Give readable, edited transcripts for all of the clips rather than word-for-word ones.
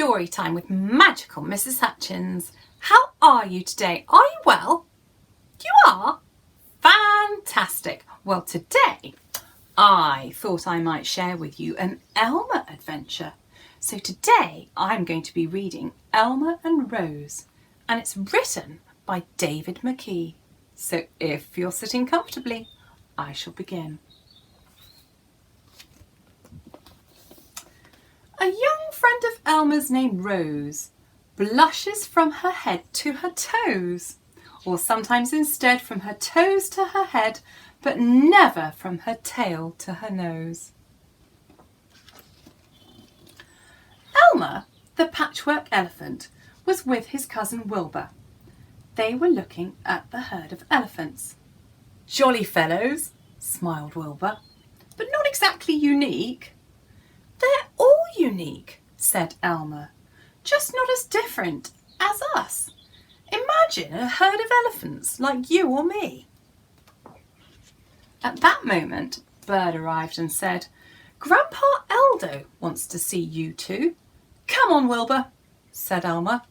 story time with Magical Mrs Hutchins. How are you today? Are you well? You are? Fantastic. Well, today I thought I might share with you an Elmer adventure. So today I'm going to be reading Elmer and Rose, and it's written by David McKee. So if you're sitting comfortably, I shall begin. A young friend of Elmer's named Rose blushes from her head to her toes, or sometimes instead from her toes to her head, but never from her tail to her nose. Elmer, the patchwork elephant, was with his cousin Wilbur. They were looking at the herd of elephants. "Jolly fellows," smiled Wilbur, "but not exactly unique." "They're all unique," said Elmer, "just not as different as us. Imagine a herd of elephants like you or me." At that moment, Bird arrived and said, "Grandpa Eldo wants to see you two." "Come on, Wilbur," said Elmer.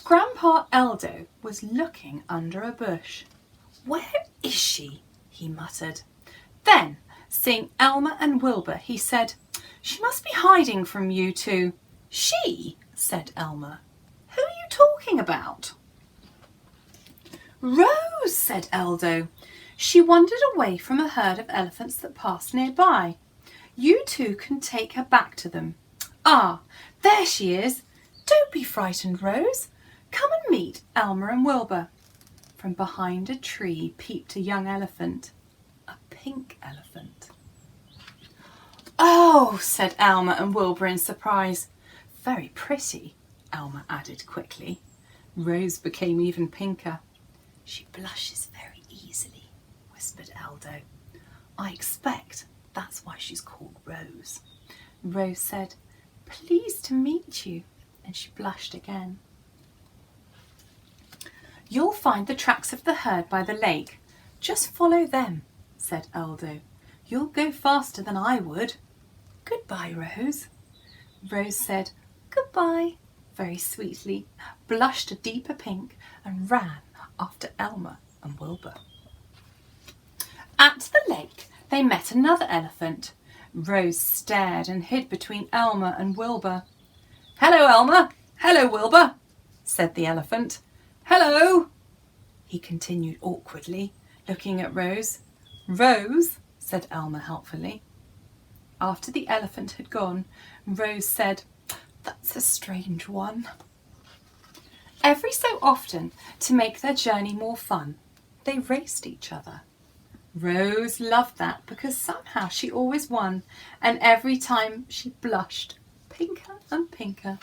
Grandpa Eldo was looking under a bush. "Where is she?" he muttered. Then, seeing Elmer and Wilbur, he said, "She must be hiding from you two." "She?" said Elmer. "Who are you talking about?" "Rose," said Eldo. "She wandered away from a herd of elephants that passed nearby. You two can take her back to them." "Ah, there she is. Don't be frightened, Rose. Come and meet Elmer and Wilbur." From behind a tree peeped a young elephant, a pink elephant. "Oh," said Elmer and Wilbur in surprise. "Very pretty," Elmer added quickly. Rose became even pinker. "She blushes very easily," whispered Eldo. "I expect that's why she's called Rose." Rose said, "Pleased to meet you," and she blushed again. "You'll find the tracks of the herd by the lake. Just follow them," said Eldo. "You'll go faster than I would." "Goodbye, Rose." Rose said goodbye very sweetly, blushed a deeper pink, and ran after Elmer and Wilbur. At the lake they met another elephant. Rose stared and hid between Elmer and Wilbur. "Hello, Elmer. Hello, Wilbur," said the elephant. "Hello," he continued awkwardly, looking at Rose. "Rose," said Elmer helpfully. After the elephant had gone, Rose said, "That's a strange one." Every so often, to make their journey more fun, they raced each other. Rose loved that because somehow she always won, and every time she blushed pinker and pinker.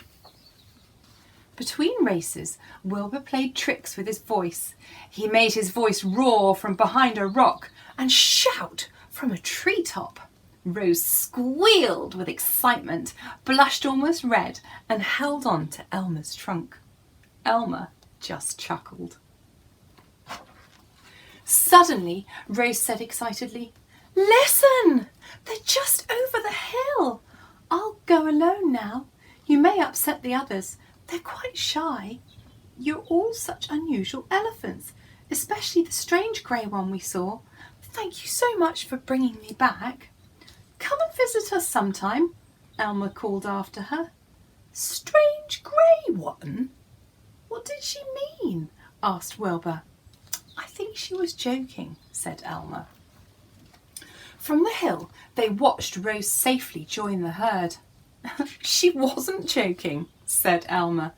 Between races, Wilbur played tricks with his voice. He made his voice roar from behind a rock and shout from a treetop. Rose squealed with excitement, blushed almost red, and held on to Elmer's trunk. Elmer just chuckled. Suddenly, Rose said excitedly, "Listen! They're just over the hill. I'll go alone now. You may upset the others. They're quite shy. You're all such unusual elephants, especially the strange grey one we saw. Thank you so much for bringing me back." "Come and visit us sometime," Elmer called after her. "Strange grey one? What did she mean?" asked Wilbur. "I think she was joking," said Elmer. From the hill they watched Rose safely join the herd. "She wasn't joking," said Elmer.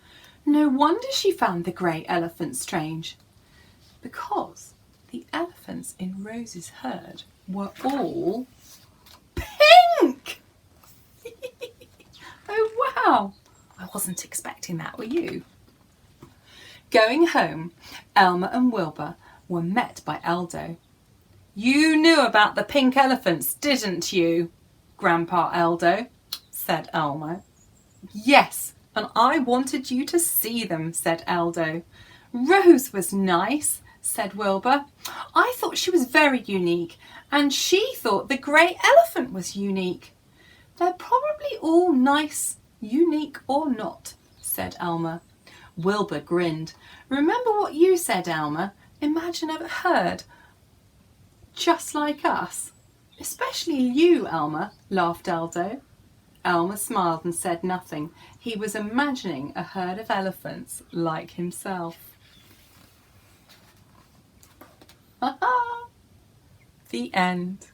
"No wonder she found the grey elephant strange." Because the elephants in Rose's herd were all pink! Oh wow! I wasn't expecting that, were you? Going home, Elmer and Wilbur were met by Eldo. "You knew about the pink elephants, didn't you, Grandpa Eldo?" said Elmer. "Yes, and I wanted you to see them," said Eldo. "Rose was nice," said Wilbur. "I thought she was very unique, and she thought the grey elephant was unique. They're probably all nice, unique or not, said Elmer. Wilbur grinned. Remember what you said, Elmer? Imagine a herd just like us. Especially you, Elmer, laughed Eldo. Elmer smiled and said nothing. He was imagining a herd of elephants like himself. The end.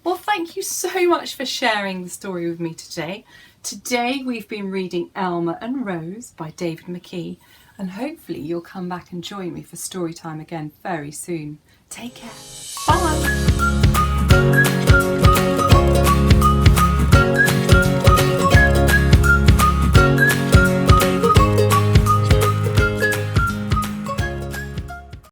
Well, thank you so much for sharing the story with me today. Today we've been reading Elmer and Rose by David McKee, and hopefully you'll come back and join me for story time again very soon. Take care. Bye.